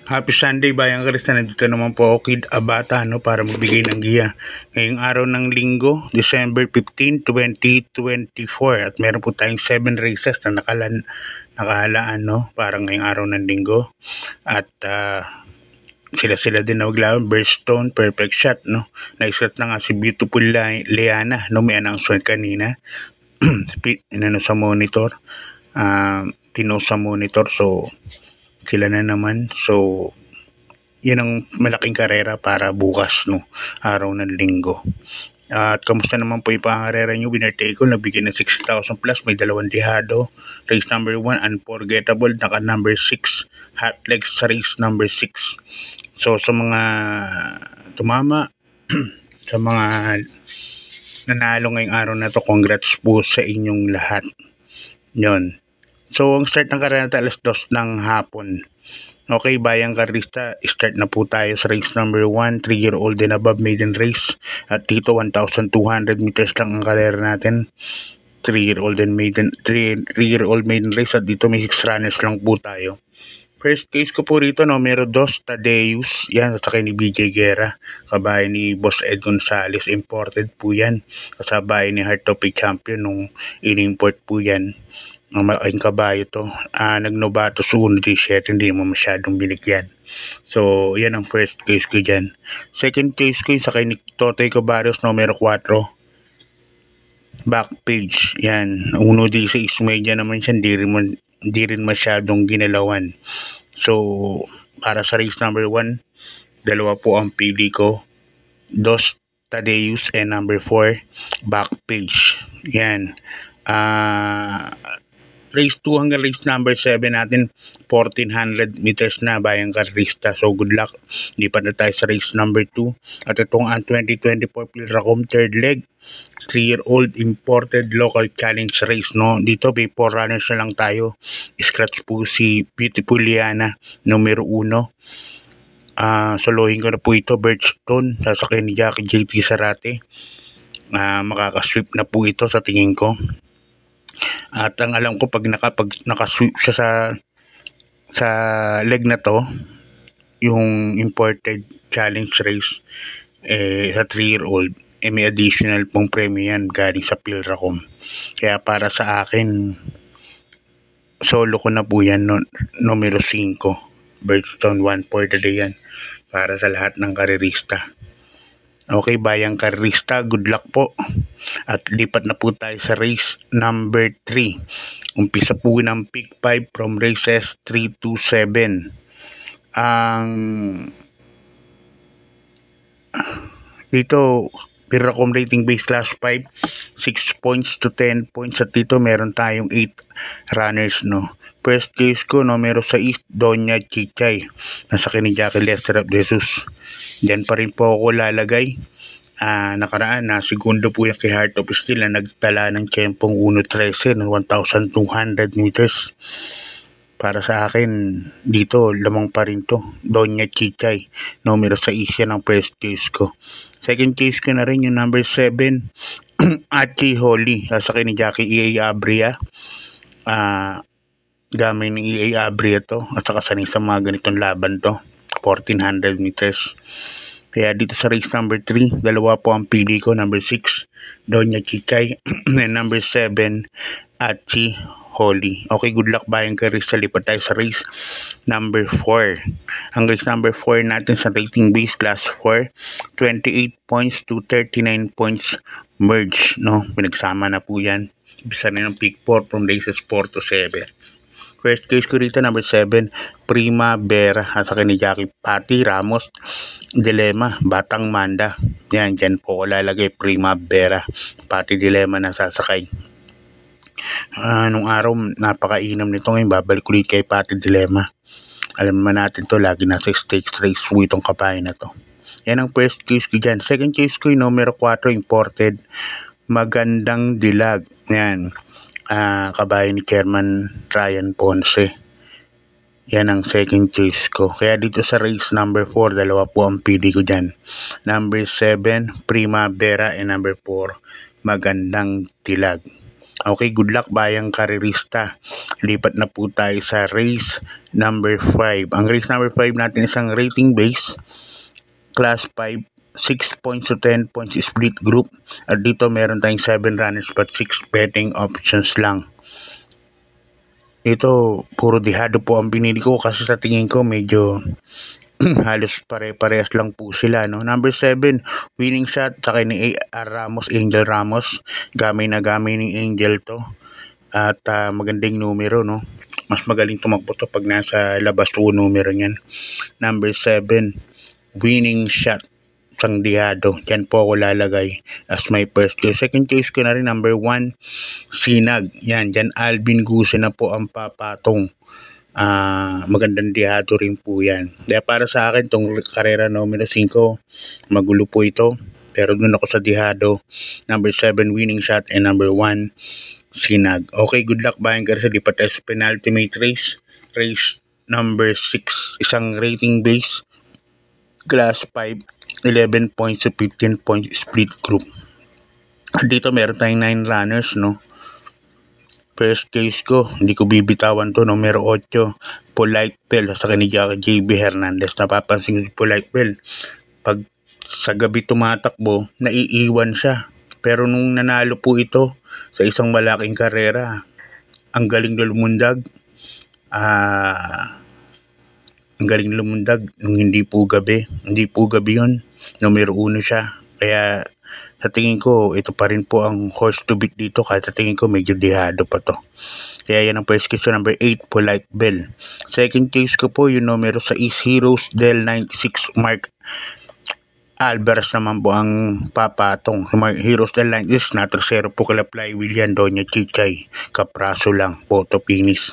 Happy Sunday, Bayang Krista. Nandito naman po ako, Kid Abata, para magbigay ng giya. Ngayong araw ng linggo, December 15, 2024. At meron po tayong 7 races na nakahalaan, para ngayong araw ng linggo. At sila din na maglaban. Birdstone, Perfect Shot, Naiset na nga si Beautiful Liana, may announcement kanina. Sa monitor. Pinost sa monitor, so sila na naman. So yan ang malaking karera para bukas, araw ng linggo. At kamusta naman po yung pangarera nyo? Winner take all, nabigyan ng 60,000 plus, may 2 dehado. Race number 1, unforgettable, naka number 6, hot legs sa race number 6. So sa mga tumama, sa mga nanalo ngayong araw na to, congrats po sa inyong lahat. Yon. So ang start ng karera natin alas 2 ng hapon. Okay, Bayang Karista, start na po tayo sa race number 1, 3-year-old and above maiden race. At dito 1,200 meters lang ang karera natin. 3-year-old maiden race, at dito may 6 runners lang po tayo. First case ko po rito, numero 2, Tadeus. Yan, sasakay ni BJ Guerra. Kabayan ni Boss Ed Gonzalez. Imported po yan. Kasabay ni Heart of a Champion nung in-import po yan. Ang malaking kabayo to. Nagnobato sa 1-17, hindi mo masyadong binigyan. So, yan ang first case ko dyan. Second case ko yung sakay ni Totoy Cabarrios, numero 4. Back page. Yan. 1-16 media naman siya. Hindi rin masyadong ginalawan. So, para sa race number 1, 2 po ang pili ko. 2, Tadeus, and number 4, back page. Yan. Race 2 hanggang race number 7 natin, 1,400 meters na, Bayang Karista. So good luck. Lipat na tayo sa race number 2. At itong 2024 Pilracom third leg, 3-year-old imported local challenge race. Dito may 4 runners na lang tayo. Scratch po si Beautiful Liana, numero 1. Solohin ko na po ito, Birdstone, sasakay ni Jackie JT Sarate. Makakasweep na po ito sa tingin ko. At ang alam ko, pag nakasweep siya sa leg na to, yung imported challenge race, sa 3-year-old, may additional pong premyo yan galing sa Pilracom. Kaya para sa akin, solo ko na po yan, numero 5, Birdstone, 1 for the day yan, para sa lahat ng karerista. Okay, Bayang Karista, good luck po. At lipat na po tayo sa race number 3. Umpisa po ng pick 5 from races 3 to 7. Dito, Pilracom rating base class 5, 6 points to 10 points. At dito meron tayong 8 runners, First case ko, numero 6, Doña Chichay. Nasa ni Jackie Lester of Jesus. Diyan pa rin po ako lalagay. Nakaraan na segundo po yung kay Heart of Steel na nagtala ng tiyempong 1:13 ng 1,200 meters. Para sa akin, dito lamang pa rin to, Doña Chichay, numero 6 yan ang first case ko. Second case ko na rin yung number 7, Achi Holly, sasakay ni Jackie EA Abria. Gamay ng EA Abria to, at saka sanay sa mga ganitong laban to, 1,400 meters. Kaya dito sa race number 3, 2 po ang pili ko, number 6, Doña Chichay, and number 7, Achi Holly. Okay, good luck, Bayang Karista. Lipat tayo sa race number 4. Ang race number 4 natin sa rating base class 4, 28 points to 39 points merge, Pinagsama na po yan. Bisa na ng pick 4 from races 4 to 7. First case ko rito, number 7, Primavera, sasakay ni Jackie Pati Ramos, Dilema, Batang Manda. Yan, dyan po ko lalagay, Primavera, Pati Dilema na sasakay. Nung araw, napakainom nito, ngayon babalik ulit kay Pati Dilema. Alam naman natin to, lagi nasa stage race po itong kabayan na to. Yan ang first case ko dyan. Second case ko yung numero 4, imported, Magandang Dilag. Yan. Kabayan ni Chairman Ryan Ponce. Yan ang second case ko. Kaya dito sa race number 4, 2 po ang pili ko dyan. Number 7, Primavera, and number 4, Magandang Dilag. Okay, good luck bayang karerista. Lipat na po tayo sa race number 5. Ang race number 5 natin isang rating base, class 5, 6 points to 10 points split group. At dito meron tayong 7 runners but 6 betting options lang. Ito, puro dihado po ang pinili ko kasi sa tingin ko medyo halos pare-parehas lang po sila, no? Number 7, winning shot sa ni A.R. Ramos, Angel Ramos. Gamay na gamay ni Angel to. At magandang numero, no? Mas magaling tumakbo to pag nasa labas to numero niyan. Number 7, winning shot sang dihado. Diyan po ako lalagay as my first choice. Second choice ko na rin, number 1, Sinag. Yan, dyan Alvin Guse na po ang papatong. Magandang dihado rin po yan. Kaya para sa akin, tong karera numero 5, magulo po ito. Pero dun ako sa dihado. Number 7, winning shot, and number 1, Sinag. Okay, good luck bayan ka sa lipat as penultimate race. Race number 6, isang rating base, class 5, 11 points to 15 points split group. At dito meron tayong 9 runners, no? First case ko, hindi ko bibitawan to, numero 8, Polite Bell sa ni JB Hernandez. Napapansin ko Polite Bell, pag sa gabi tumatakbo, naiiwan siya. Pero nung nanalo po ito sa isang malaking karera, ang galing na lumundag. Ang galing lumundag nung hindi po gabi. Hindi po gabi yun. Numero 1 siya. Kaya sa tingin ko, ito pa rin po ang horse to beat dito. Kahit sa tingin ko, medyo dihado pa to. Kaya yan ang first case ko, number 8, Polite Bell. Second case ko po, yung numero 6, Heroes del 96, Mark Alvarez naman po ang papatong. Heroes del 96, na tercero po kala Fly William, Doña Chichay. Kapraso lang, photo finish.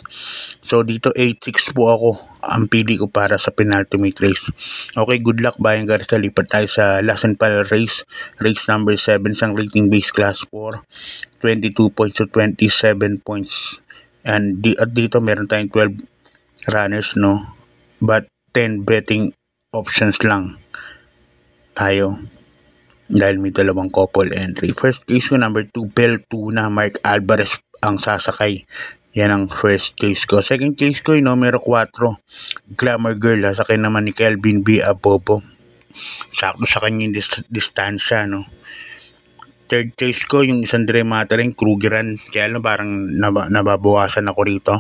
So dito 8-6 po ako ang pili ko para sa penultimate race. Okay, good luck bayan Garza. Lipat tayo sa last and final race. Race number 7, isang rating base, class 4, 22 points to 27 points. And at dito meron tayong 12 runners, no? But 10 betting options lang tayo dahil may dalawang couple entry. First case ko, number 2, Bell Tuna, Mark Alvarez ang sasakay. Yan ang first case ko. Second case ko, yung numero 4, Glamour Girl, sasakay naman ni Kelvin B. Abobo. Sakto sa kanyang distansya, no? Third case ko, yung isang Dremataring Krugeran. Kaya parang nababawasan ako rito.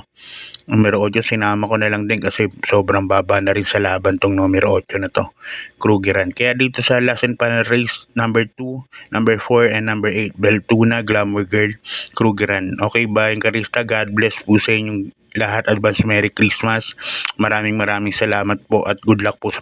Numero 8, sinama ko na lang din kasi sobrang baba na rin sa laban tong numero 8 na to, Krugeran. Kaya dito sa last and final race, number 2, number 4, and number 8, Beltuna, Glamour Girl, Krugeran. Okay, bayan karista, God bless po sa inyong lahat. Advance Merry Christmas. Maraming salamat po at good luck po sa